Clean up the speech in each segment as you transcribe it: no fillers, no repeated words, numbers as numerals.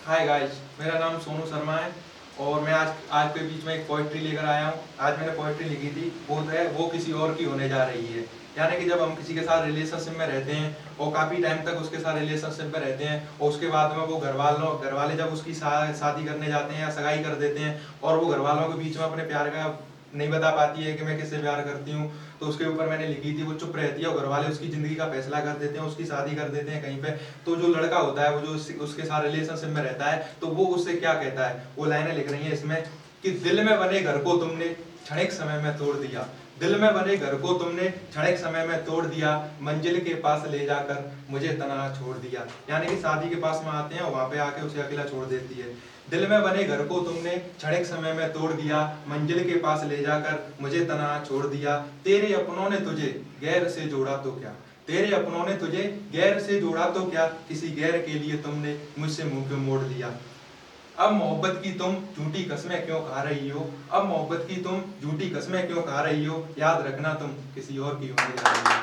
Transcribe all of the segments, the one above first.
Hi guys, मेरा नाम सोनू शर्मा है और मैं आज के बीच में एक पोइट्री लेकर आया हूँ। आज मैंने पोइट्री लिखी थी, वो किसी और की होने जा रही है। यानी कि जब हम किसी के साथ रिलेशनशिप में रहते हैं और काफ़ी टाइम तक उसके साथ रिलेशनशिप में रहते हैं और उसके बाद में वो घर वाले जब उसकी शादी करने जाते हैं या सगाई कर देते हैं और वो घर वालों के बीच में अपने प्यार का नहीं बता पाती है कि मैं किससे प्यार करती हूँ, तो उसके ऊपर मैंने लिखी थी। वो चुप रहती है और घर वाले उसकी ज़िंदगी का फैसला कर देते हैं, उसकी शादी कर देते हैं कहीं पे। तो जो लड़का होता है, वो जो उसके साथ रिलेशनशिप में रहता है, तो वो उससे क्या कहता है, वो लाइनें लिख रही हैं इसमें कि दिल में बने घर को तुमने क्षणिक समय में तोड़ दिया। दिल में बने घर को तुमने क्षणिक समय में तोड़ दिया, मंजिल के पास ले जाकर मुझे तनहा छोड़ दिया। यानी कि शादी के पास में आते हैं और वहां पे आके उसे अकेला छोड़ देती है। दिल में बने घर को तुमने क्षणिक समय में तोड़ दिया, मंजिल के पास ले जाकर मुझे तनहा छोड़ दिया। तेरे अपनों ने तुझे गैर से जोड़ा तो क्या, तेरे अपनों ने तुझे गैर से जोड़ा तो क्या, किसी गैर के लिए तुमने मुझसे मुंह क्यों मोड़ लिया। अब मोहब्बत की तुम झूठी कस्में क्यों खा रही हो, अब मोहब्बत की तुम झूठी कस्में क्यों खा रही हो, याद रखना तुम किसी और की होने जा रही हो।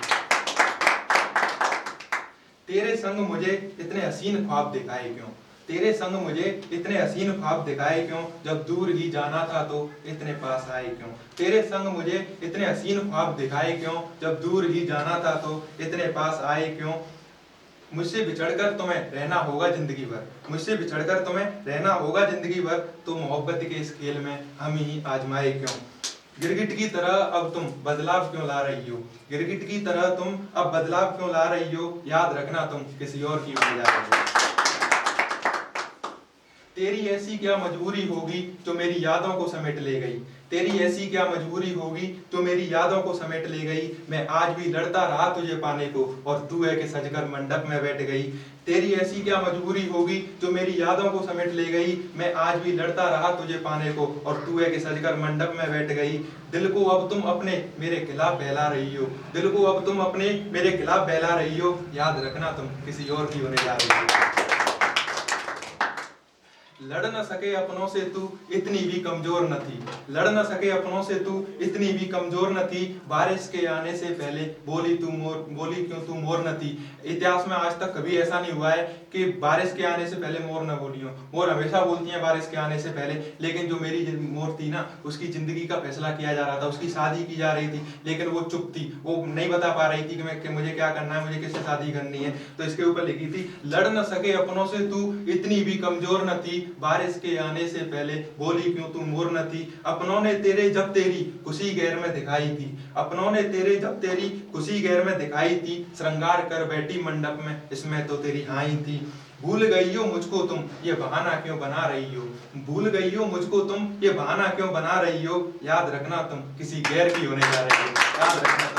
तेरे संग मुझे इतने हसीन ख्वाब दिखाए क्यों, तेरे संग मुझे इतने हसीन ख्वाब दिखाए क्यों, जब दूर ही जाना था तो इतने पास आए क्यों। तेरे संग मुझे इतने हसीन ख्वाब दिखाए क्यों, जब दूर ही जाना था तो इतने पास आए क्यों। मुझसे बिछड़कर तुम्हें रहना होगा जिंदगी भर, मुझसे बिछड़कर तुम्हें रहना होगा जिंदगी भर, तो मोहब्बत के इस खेल में हम ही आजमाए क्यों। गिरगिट की तरह अब तुम बदलाव क्यों ला रही हो, गिरगिट की तरह तुम अब बदलाव क्यों ला रही हो, याद रखना तुम किसी और की होने जा रही हो। तेरी ऐसी क्या मजबूरी होगी जो मेरी यादों को समेट ले गई, तेरी ऐसी क्या मजबूरी होगी जो मेरी यादों को समेट ले गई। मैं आज भी लड़ता रहा तुझे पाने को और तू है कि सजकर मंडप में बैठ गई। तेरी ऐसी क्या मजबूरी होगी जो मेरी यादों को समेट ले गई, मैं आज भी लड़ता रहा तुझे पाने को और तू है कि सजकर मंडप में बैठ गई। दिल को अब तुम अपने मेरे खिलाफ बहला रही हो, दिल को अब तुम अपने मेरे खिलाफ बहला रही हो, याद रखना तुम किसी और की होने जा रही हो। लड़ न सके अपनों से तू इतनी भी कमजोर न थी, लड़ न सके अपनों से तू इतनी भी कमजोर न थी, बारिश के आने से पहले बोली क्यों तू मोर न थी। इतिहास में आज तक कभी ऐसा नहीं हुआ है कि बारिश के आने से पहले मोर न बोली हो। मोर हमेशा बोलती हैं बारिश के आने से पहले, लेकिन जो मेरी मोर थी ना, उसकी जिंदगी का फैसला किया जा रहा था, उसकी शादी की जा रही थी, लेकिन वो चुप थी, वो नहीं बता पा रही थी कि मुझे क्या करना है, मुझे किससे शादी करनी है। तो इसके ऊपर लिखी थी, लड़ न सके अपनों से तू इतनी भी कमजोर न थी, बारिश के आने से पहले बोली क्यों तू मोर न थी। अपनों ने तेरे जब तेरी खुशी गैर में दिखाई थी, अपनों ने तेरे जब तेरी खुशी गैर में दिखाई थी, श्रृंगार कर बैठी मंडप में इसमें तो तेरी हाई थी। भूल गई हो मुझको तुम ये बहाना क्यों बना रही हो, भूल गई हो मुझको तुम ये बहाना क्यों बना रही हो, याद रखना तुम किसी गैर की होने जा रही हो, याद रखना।